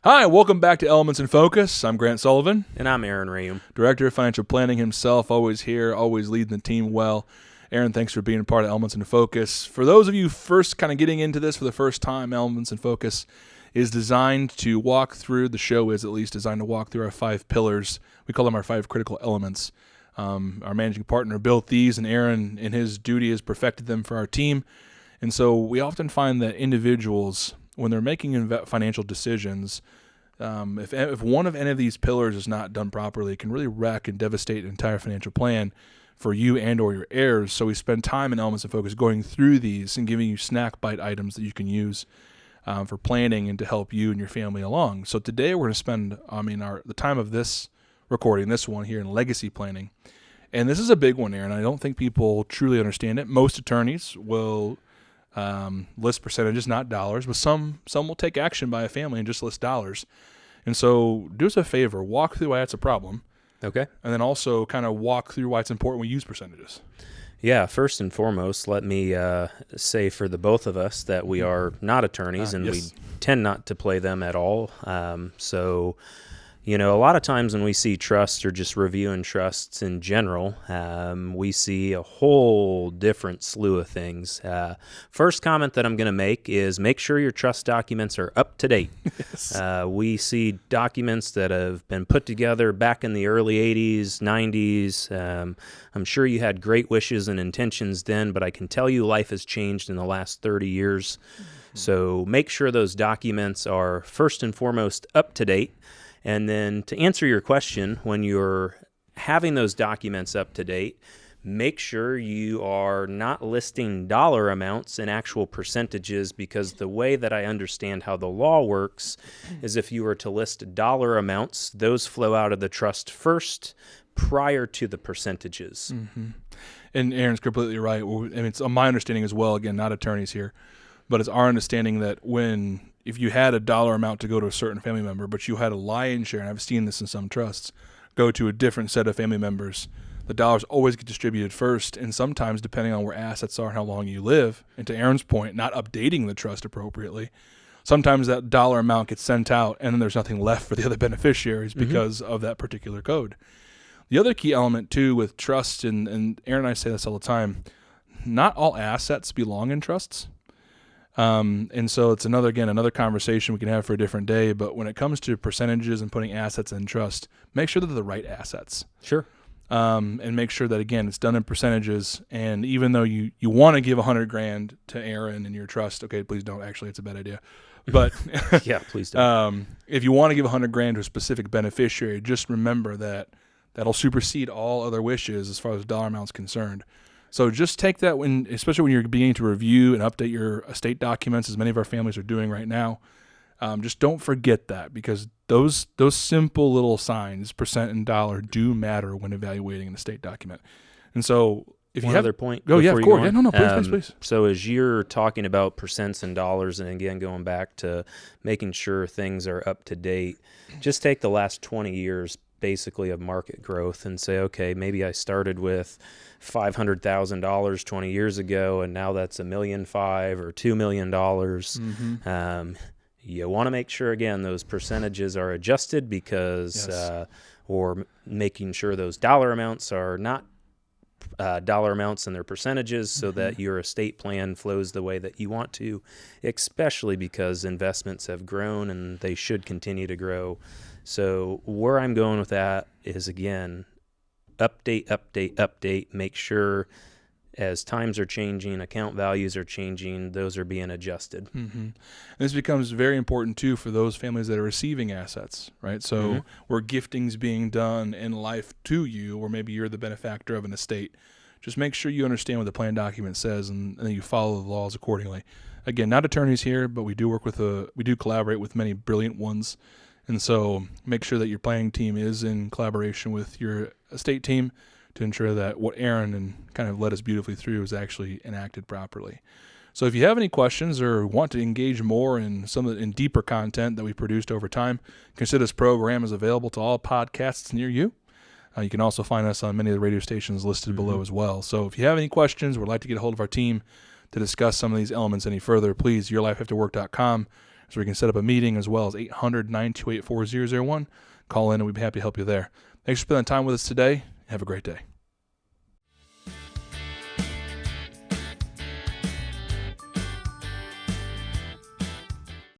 Hi, welcome back to Elements in Focus. I'm Grant Soliven. And I'm Aaron Rheaume. Director of Financial Planning himself, always here, always leading the team well. Aaron, thanks for being a part of Elements in Focus. For those of you first kind of getting into this for the first time, Elements in Focus is designed to walk through, the show is at least designed to walk through our 5 pillars. We call them our 5 critical elements. Our managing partner built these, and Aaron, in his duty, has perfected them for our team. And so we often find that individuals, when they're making financial decisions, if one of any of these pillars is not done properly, it can really wreck and devastate an entire financial plan for you and or your heirs. So we spend time in Elements of Focus going through these and giving you snack bite items that you can use for planning and to help you and your family along. So today we're going to spend, the time of this recording, this one here, in legacy planning. And this is a big one, Aaron. I don't think people truly understand it. Most attorneys will list percentages, not dollars, but some will take action by a family and just list dollars. And so do us a favor, walk through why that's a problem. Okay. And then also kind of walk through why it's important we use percentages. Yeah, first and foremost, let me say for the both of us that we are not attorneys and yes. we tend not to play them at all. A lot of times when we see trusts or just reviewing trusts in general, we see a whole different slew of things. First comment that I'm going to make is make sure your trust documents are up to date. Yes. We see documents that have been put together back in the early 80s, 90s. I'm sure you had great wishes and intentions then, but I can tell you life has changed in the last 30 years. So make sure those documents are first and foremost up to date. And then to answer your question, when you're having those documents up to date, make sure you are not listing dollar amounts and actual percentages, because the way that I understand how the law works is if you were to list dollar amounts, those flow out of the trust first prior to the percentages. Mm-hmm. And Aaron's completely right. And it's my understanding as well, again, not attorneys here, but it's our understanding that if you had a dollar amount to go to a certain family member, but you had a lion's share, and I've seen this in some trusts, go to a different set of family members, the dollars always get distributed first, and sometimes, depending on where assets are and how long you live, and to Aaron's point, not updating the trust appropriately, sometimes that dollar amount gets sent out, and then there's nothing left for the other beneficiaries because of that particular code. The other key element, too, with trust, and Aaron and I say this all the time, not all assets belong in trusts. And so it's another conversation we can have for a different day. But when it comes to percentages and putting assets in trust, make sure that they're the right assets. Sure. And make sure that, again, it's done in percentages. And even though you want to give $100,000 to Aaron in your trust, okay, please don't. Actually, it's a bad idea. But yeah, please don't. If you want to give $100,000 to a specific beneficiary, just remember that that'll supersede all other wishes as far as dollar amount's concerned. So just take that especially when you're beginning to review and update your estate documents, as many of our families are doing right now. Just don't forget that, because those simple little signs, percent and dollar, do matter when evaluating an estate document. And so if you have other point, oh yeah, of course, yeah, no, please. So as you're talking about percents and dollars, and again going back to making sure things are up to date, just take the last 20 years basically of market growth and say, okay, maybe I started with $500,000 20 years ago, and now that's $1.5 million or $2 million. Mm-hmm. You want to make sure, again, those percentages are adjusted, because, yes. Or making sure those dollar amounts are not dollar amounts and their percentages, so that your estate plan flows the way that you want to, especially because investments have grown and they should continue to grow. So where I'm going with that is, again, update, make sure as times are changing, account values are changing, those are being adjusted. Mm-hmm. This becomes very important, too, for those families that are receiving assets, right? So where gifting's being done in life to you, or maybe you're the benefactor of an estate, just make sure you understand what the plan document says, and then you follow the laws accordingly. Again, not attorneys here, but we do collaborate with many brilliant ones. And so make sure that your planning team is in collaboration with your estate team to ensure that what Aaron kind of led us beautifully through is actually enacted properly. So if you have any questions or want to engage more in in deeper content that we produced over time, consider this program is available to all podcasts near you. You can also find us on many of the radio stations listed below as well. So if you have any questions or would like to get a hold of our team to discuss some of these elements any further, please, yourlifeafterwork.com. So we can set up a meeting, as well as 800-928-4001. Call in and we'd be happy to help you there. Thanks for spending time with us today. Have a great day.